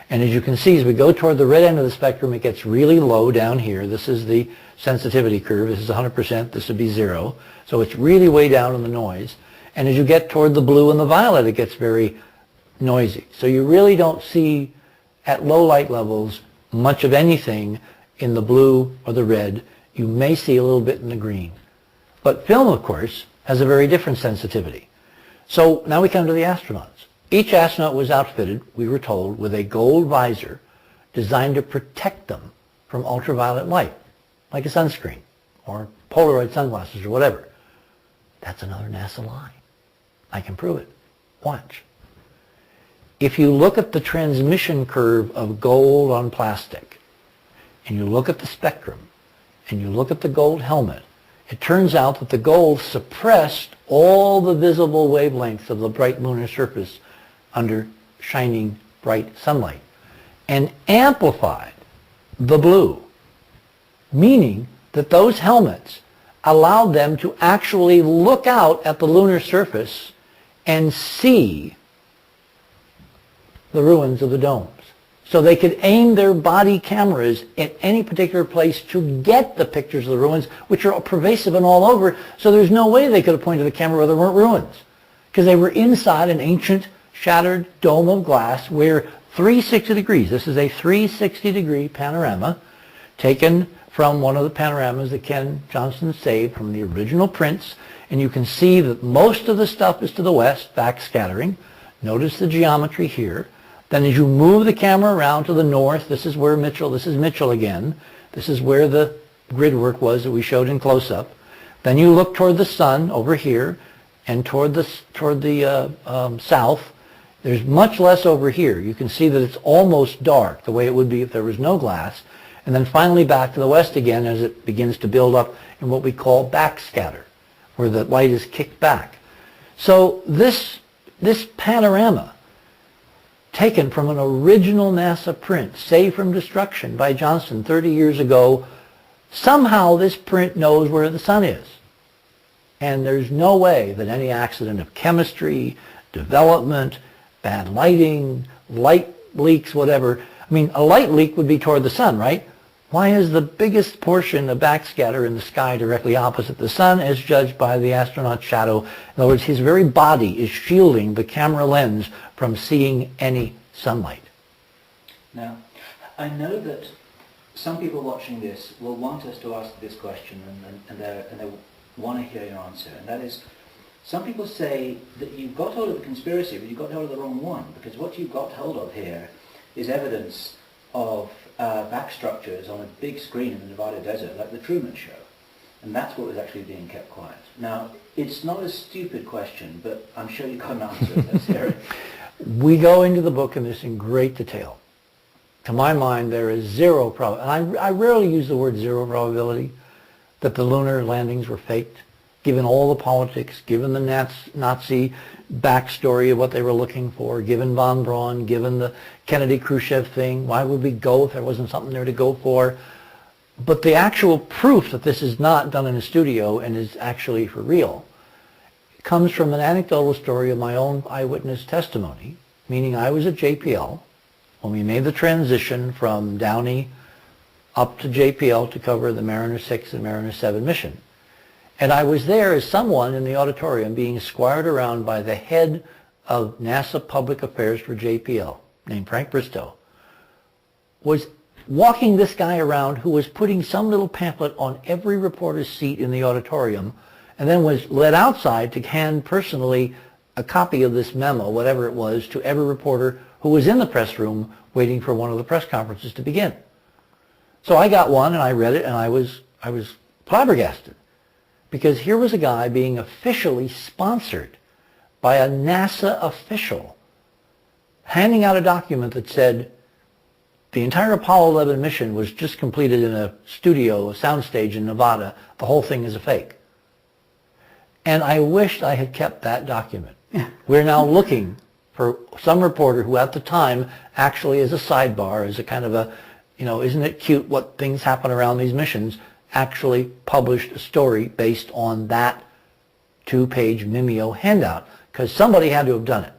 And as you can see, as we go toward the red end of the spectrum, it gets really low down here. This is the sensitivity curve. This is 100%. This would be 0. So it's really way down in the noise. And as you get toward the blue and the violet, it gets very noisy. So you really don't see, at low light levels, much of anything in the blue or the red. You may see a little bit in the green. But film, of course, has a very different sensitivity. So now we come to the astronauts. Each astronaut was outfitted, we were told, with a gold visor designed to protect them from ultraviolet light, like a sunscreen or Polaroid sunglasses or whatever. That's another NASA lie. I can prove it. Watch. If you look at the transmission curve of gold on plastic, and you look at the spectrum, and you look at the gold helmet, it turns out that the gold suppressed all the visible wavelengths of the bright lunar surface under shining bright sunlight and amplified the blue, meaning that those helmets allowed them to actually look out at the lunar surface and see the ruins of the domes. So they could aim their body cameras at any particular place to get the pictures of the ruins, which are pervasive and all over, so there's no way they could have pointed the camera where there weren't ruins, because they were inside an ancient shattered dome of glass where 360 degrees, this is a 360-degree panorama taken from one of the panoramas that Ken Johnson saved from the original prints, and you can see that most of the stuff is to the west, backscattering. Notice the geometry here. Then as you move the camera around to the north, this is where Mitchell, this is Mitchell again. This is where the grid work was that we showed in close-up. Then you look toward the sun over here and toward the south. There's much less over here. You can see that it's almost dark, the way it would be if there was no glass. And then finally back to the west again as it begins to build up in what we call backscatter, where the light is kicked back. So this panorama, taken from an original NASA print, saved from destruction by Johnson 30 years ago, somehow this print knows where the sun is. And there's no way that any accident of chemistry, development, bad lighting, light leaks, whatever. I mean, a light leak would be toward the sun, right? Why is the biggest portion of backscatter in the sky directly opposite the sun as judged by the astronaut's shadow? In other words, his very body is shielding the camera lens from seeing any sunlight. Now, I know that some people watching this will want us to ask this question and they want to hear your answer, and that is, some people say that you've got hold of the conspiracy, but you've got hold of the wrong one, because what you've got hold of here is evidence of back structures on a big screen in the Nevada desert, like the Truman Show. And that's what was actually being kept quiet. Now, it's not a stupid question, but I'm sure you've got an answer. Let's hear it. We go into the book in this in great detail. To my mind, there is zero probability, and I rarely use the word zero probability, that the lunar landings were faked, given all the politics, given the Nazi backstory of what they were looking for, given von Braun, given the Kennedy-Khrushchev thing. Why would we go if there wasn't something there to go for? But the actual proof that this is not done in a studio and is actually for real comes from an anecdotal story of my own eyewitness testimony, meaning I was at JPL when we made the transition from Downey up to JPL to cover the Mariner 6 and Mariner 7 mission. And I was there as someone in the auditorium being squired around by the head of NASA Public Affairs for JPL, named Frank Bristow, was walking this guy around who was putting some little pamphlet on every reporter's seat in the auditorium, and then was led outside to hand personally a copy of this memo, whatever it was, to every reporter who was in the press room waiting for one of the press conferences to begin. So I got one and I read it, and I was flabbergasted. Because here was a guy being officially sponsored by a NASA official, handing out a document that said the entire Apollo 11 mission was just completed in a studio, a soundstage in Nevada. The whole thing is a fake. And I wished I had kept that document. We're now looking for some reporter who at the time actually, as a sidebar, as a kind of a, isn't it cute what things happen around these missions, actually published a story based on that 2-page Mimeo handout, because somebody had to have done it.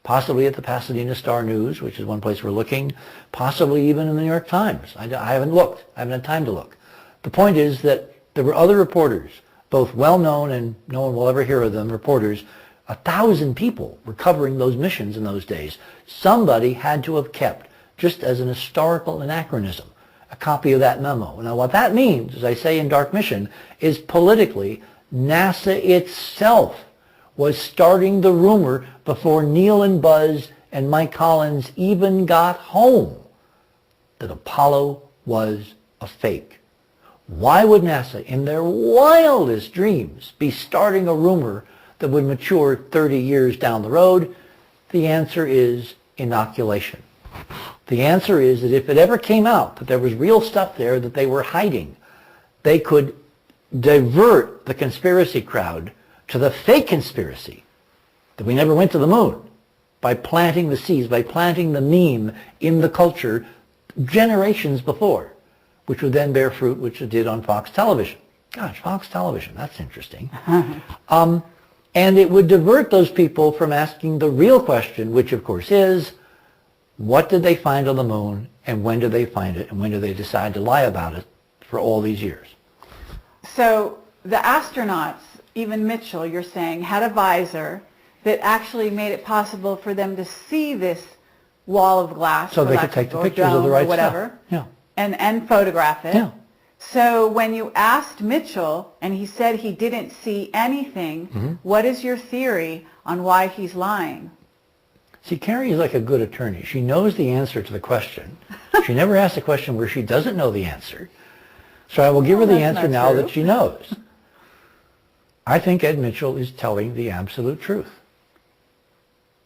possibly at the Pasadena Star News, which is one place we're looking, possibly even in the New York Times. I haven't looked. I haven't had time to look. The point is that there were other reporters, both well-known and no one will ever hear of them, reporters. 1,000 people were covering those missions in those days. Somebody had to have kept, just as an historical anachronism, a copy of that memo. Now what that means, as I say in Dark Mission, is politically NASA itself was starting the rumor before Neil and Buzz and Mike Collins even got home that Apollo was a fake. Why would NASA, in their wildest dreams, be starting a rumor that would mature 30 years down the road? The answer is inoculation. The answer is that if it ever came out that there was real stuff there that they were hiding, they could divert the conspiracy crowd to the fake conspiracy that we never went to the moon by planting the seeds, by planting the meme in the culture generations before, which would then bear fruit, which it did on Fox Television. Gosh, Fox Television, that's interesting. And it would divert those people from asking the real question, which of course is, what did they find on the moon, and when did they find it, and when did they decide to lie about it for all these years? So the astronauts, even Mitchell, you're saying, had a visor that actually made it possible for them to see this wall of glass, so they could take the pictures of the right whatever, stuff. Yeah. And photograph it. Yeah. So when you asked Mitchell and he said he didn't see anything, what is your theory on why he's lying? See, Carrie is like a good attorney. She knows the answer to the question. She never asks a question where she doesn't know the answer. So I will give her the answer now that she knows. I think Ed Mitchell is telling the absolute truth.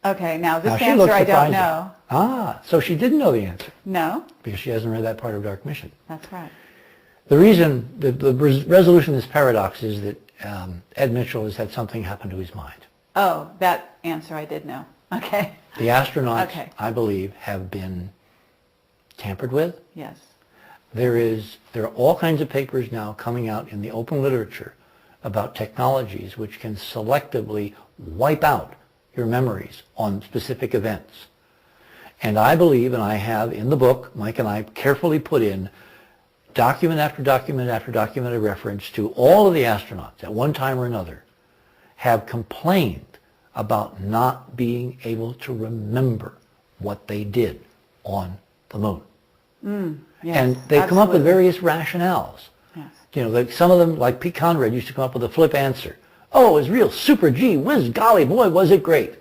Okay, now this she answer looks I don't surprising. know. Ah, so she didn't know the answer. No? Because she hasn't read that part of Dark Mission. That's right. The reason, the resolution of this paradox is that Ed Mitchell has had something happen to his mind. Oh, that answer I did know. Okay. The astronauts, I believe, have been tampered with. Yes. There are all kinds of papers now coming out in the open literature about technologies which can selectively wipe out your memories on specific events. And I believe, and I have in the book, Mike and I carefully put in document after document after document of reference to all of the astronauts at one time or another have complained about not being able to remember what they did on the moon. Yes, and they come up with various rationales. Yes. You know, like some of them, like Pete Conrad, used to come up with a flip answer. Oh, it was real super gee whiz, golly boy, was it great.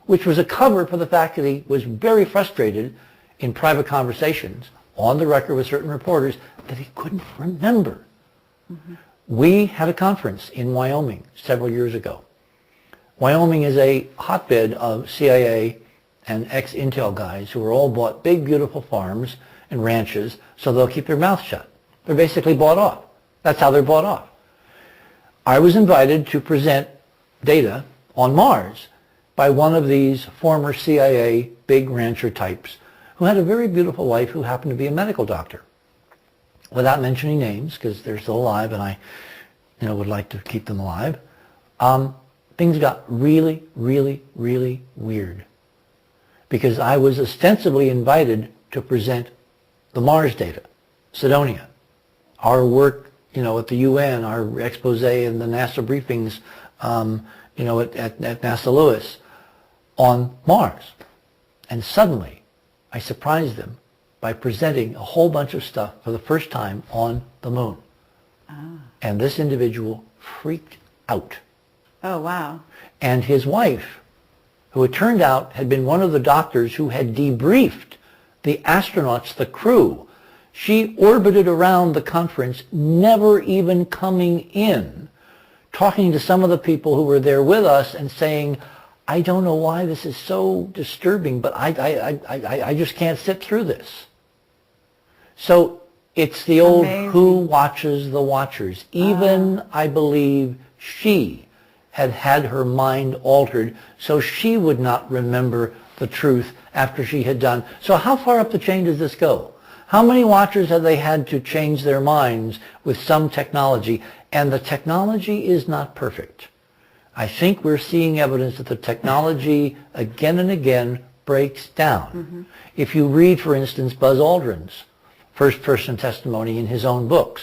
Which was a cover for the fact that he was very frustrated in private conversations on the record with certain reporters that he couldn't remember. We had a conference in Wyoming several years ago. Wyoming is a hotbed of CIA and ex-Intel guys who are all bought big, beautiful farms and ranches so they'll keep their mouth shut. They're basically bought off. That's how they're bought off. I was invited to present data on Mars by one of these former CIA big rancher types who had a very beautiful wife who happened to be a medical doctor. Without mentioning names, because they're still alive and I would like to keep them alive, things got really, really, really weird. Because I was ostensibly invited to present the Mars data, Cydonia, our work, at the UN, our expose and the NASA briefings, at NASA Lewis on Mars. And suddenly, I surprised them by presenting a whole bunch of stuff for the first time on the moon. And this individual freaked out. Oh, wow. And his wife, who it turned out had been one of the doctors who had debriefed the astronauts, the crew, she orbited around the conference, never even coming in, talking to some of the people who were there with us and saying, I don't know why this is so disturbing, but I just can't sit through this. So it's the old who watches the watchers. Even, I believe, she had had her mind altered so she would not remember the truth after she had done. So how far up the chain does this go? How many watchers have they had to change their minds with some technology? And the technology is not perfect. I think we're seeing evidence that the technology again and again breaks down. If you read, for instance, Buzz Aldrin's first-person testimony in his own books,